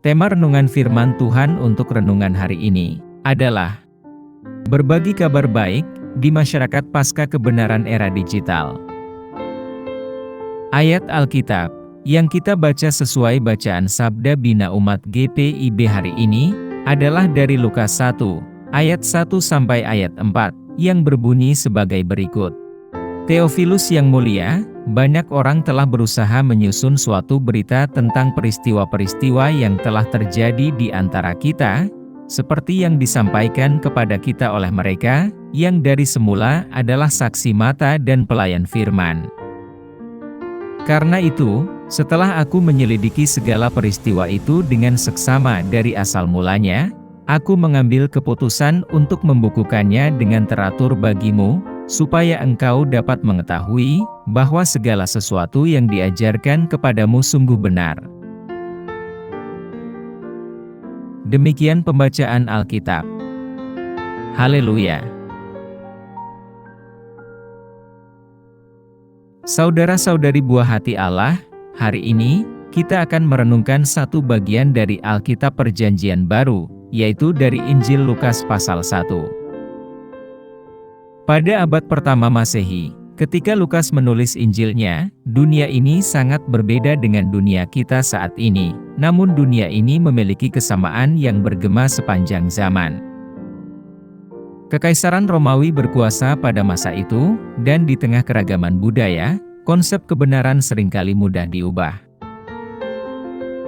Tema renungan firman Tuhan untuk renungan hari ini adalah berbagi kabar baik di masyarakat pasca kebenaran era digital. Ayat Alkitab yang kita baca sesuai bacaan Sabda Bina Umat GPIB hari ini adalah dari Lukas 1 ayat 1 sampai ayat 4 yang berbunyi sebagai berikut. Theophilus yang mulia, banyak orang telah berusaha menyusun suatu berita tentang peristiwa-peristiwa yang telah terjadi di antara kita, seperti yang disampaikan kepada kita oleh mereka, yang dari semula adalah saksi mata dan pelayan firman. Karena itu, setelah aku menyelidiki segala peristiwa itu dengan seksama dari asal mulanya, aku mengambil keputusan untuk membukukannya dengan teratur bagimu, supaya engkau dapat mengetahui bahwa segala sesuatu yang diajarkan kepadamu sungguh benar. Demikian pembacaan Alkitab. Haleluya. Saudara-saudari buah hati Allah, hari ini kita akan merenungkan satu bagian dari Alkitab Perjanjian Baru, yaitu dari Injil Lukas pasal 1. Pada abad pertama Masehi, ketika Lukas menulis Injilnya, dunia ini sangat berbeda dengan dunia kita saat ini, namun dunia ini memiliki kesamaan yang bergema sepanjang zaman. Kekaisaran Romawi berkuasa pada masa itu, dan di tengah keragaman budaya, konsep kebenaran seringkali mudah diubah.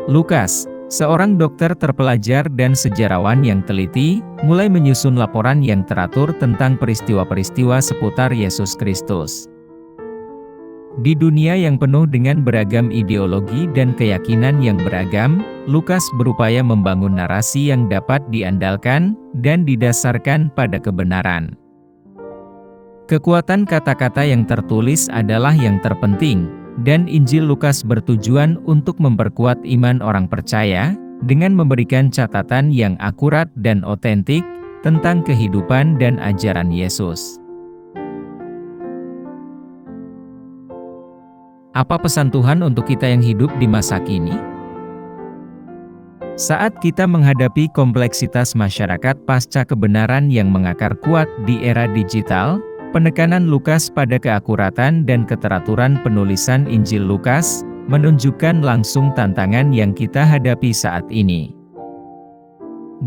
Lukas, seorang dokter terpelajar dan sejarawan yang teliti, mulai menyusun laporan yang teratur tentang peristiwa-peristiwa seputar Yesus Kristus. Di dunia yang penuh dengan beragam ideologi dan keyakinan yang beragam, Lukas berupaya membangun narasi yang dapat diandalkan dan didasarkan pada kebenaran. Kekuatan kata-kata yang tertulis adalah yang terpenting, dan Injil Lukas bertujuan untuk memperkuat iman orang percaya, dengan memberikan catatan yang akurat dan otentik tentang kehidupan dan ajaran Yesus. Apa pesan Tuhan untuk kita yang hidup di masa kini? Saat kita menghadapi kompleksitas masyarakat pasca kebenaran yang mengakar kuat di era digital, penekanan Lukas pada keakuratan dan keteraturan penulisan Injil Lukas menunjukkan langsung tantangan yang kita hadapi saat ini.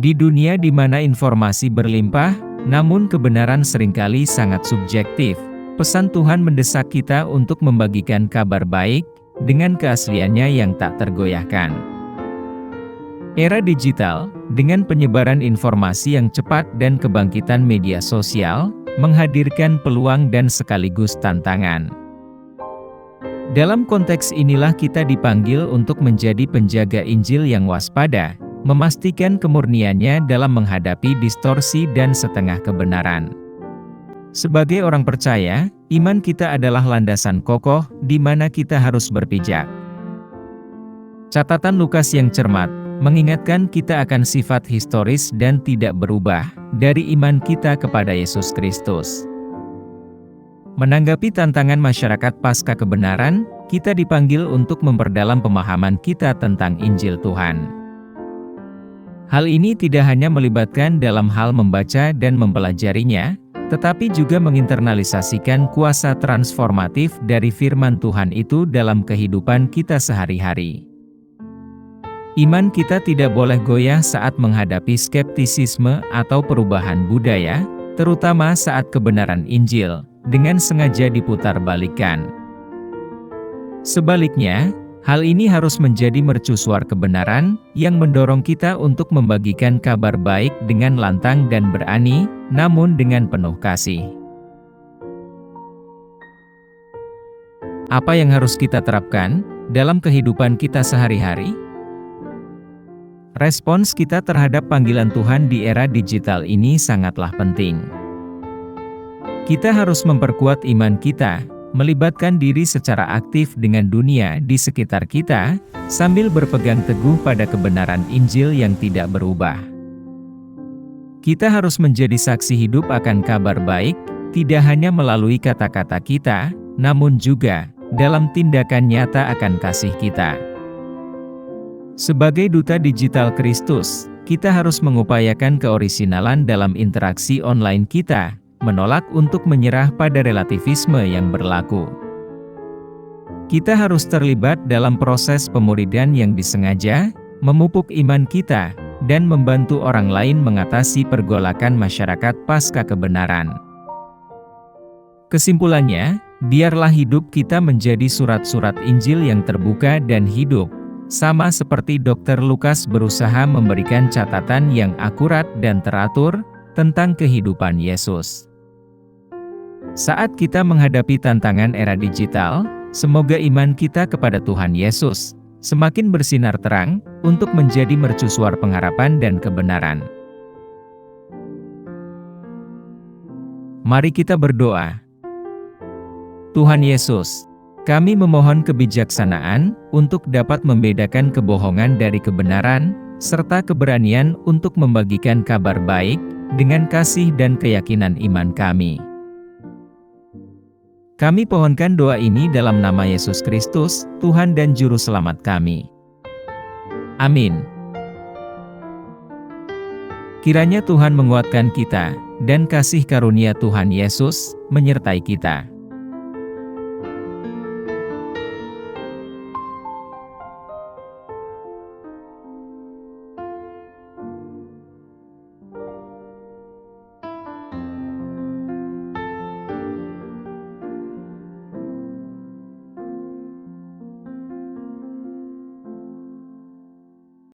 Di dunia di mana informasi berlimpah, namun kebenaran seringkali sangat subjektif, pesan Tuhan mendesak kita untuk membagikan kabar baik dengan keasliannya yang tak tergoyahkan. Era digital, dengan penyebaran informasi yang cepat dan kebangkitan media sosial, menghadirkan peluang dan sekaligus tantangan. Dalam konteks inilah kita dipanggil untuk menjadi penjaga Injil yang waspada, memastikan kemurniannya dalam menghadapi distorsi dan setengah kebenaran. Sebagai orang percaya, iman kita adalah landasan kokoh di mana kita harus berpijak. Catatan Lukas yang cermat mengingatkan kita akan sifat historis dan tidak berubah dari iman kita kepada Yesus Kristus. Menanggapi tantangan masyarakat pasca kebenaran, kita dipanggil untuk memperdalam pemahaman kita tentang Injil Tuhan. Hal ini tidak hanya melibatkan dalam hal membaca dan mempelajarinya, tetapi juga menginternalisasikan kuasa transformatif dari firman Tuhan itu dalam kehidupan kita sehari-hari. Iman kita tidak boleh goyah saat menghadapi skeptisisme atau perubahan budaya, terutama saat kebenaran Injil dengan sengaja diputarbalikkan. Sebaliknya, hal ini harus menjadi mercusuar kebenaran yang mendorong kita untuk membagikan kabar baik dengan lantang dan berani, namun dengan penuh kasih. Apa yang harus kita terapkan dalam kehidupan kita sehari-hari? Respons kita terhadap panggilan Tuhan di era digital ini sangatlah penting. Kita harus memperkuat iman kita, melibatkan diri secara aktif dengan dunia di sekitar kita, sambil berpegang teguh pada kebenaran Injil yang tidak berubah. Kita harus menjadi saksi hidup akan kabar baik, tidak hanya melalui kata-kata kita, namun juga dalam tindakan nyata akan kasih kita. Sebagai duta digital Kristus, kita harus mengupayakan keorisinalan dalam interaksi online kita, menolak untuk menyerah pada relativisme yang berlaku. Kita harus terlibat dalam proses pemuridan yang disengaja, memupuk iman kita, dan membantu orang lain mengatasi pergolakan masyarakat pasca kebenaran. Kesimpulannya, biarlah hidup kita menjadi surat-surat Injil yang terbuka dan hidup, sama seperti Dr. Lukas berusaha memberikan catatan yang akurat dan teratur tentang kehidupan Yesus. Saat kita menghadapi tantangan era digital, semoga iman kita kepada Tuhan Yesus semakin bersinar terang untuk menjadi mercusuar pengharapan dan kebenaran. Mari kita berdoa. Tuhan Yesus, kami memohon kebijaksanaan untuk dapat membedakan kebohongan dari kebenaran, serta keberanian untuk membagikan kabar baik dengan kasih dan keyakinan iman kami. Kami pohonkan doa ini dalam nama Yesus Kristus, Tuhan dan Juru Selamat kami. Amin. Kiranya Tuhan menguatkan kita, dan kasih karunia Tuhan Yesus menyertai kita.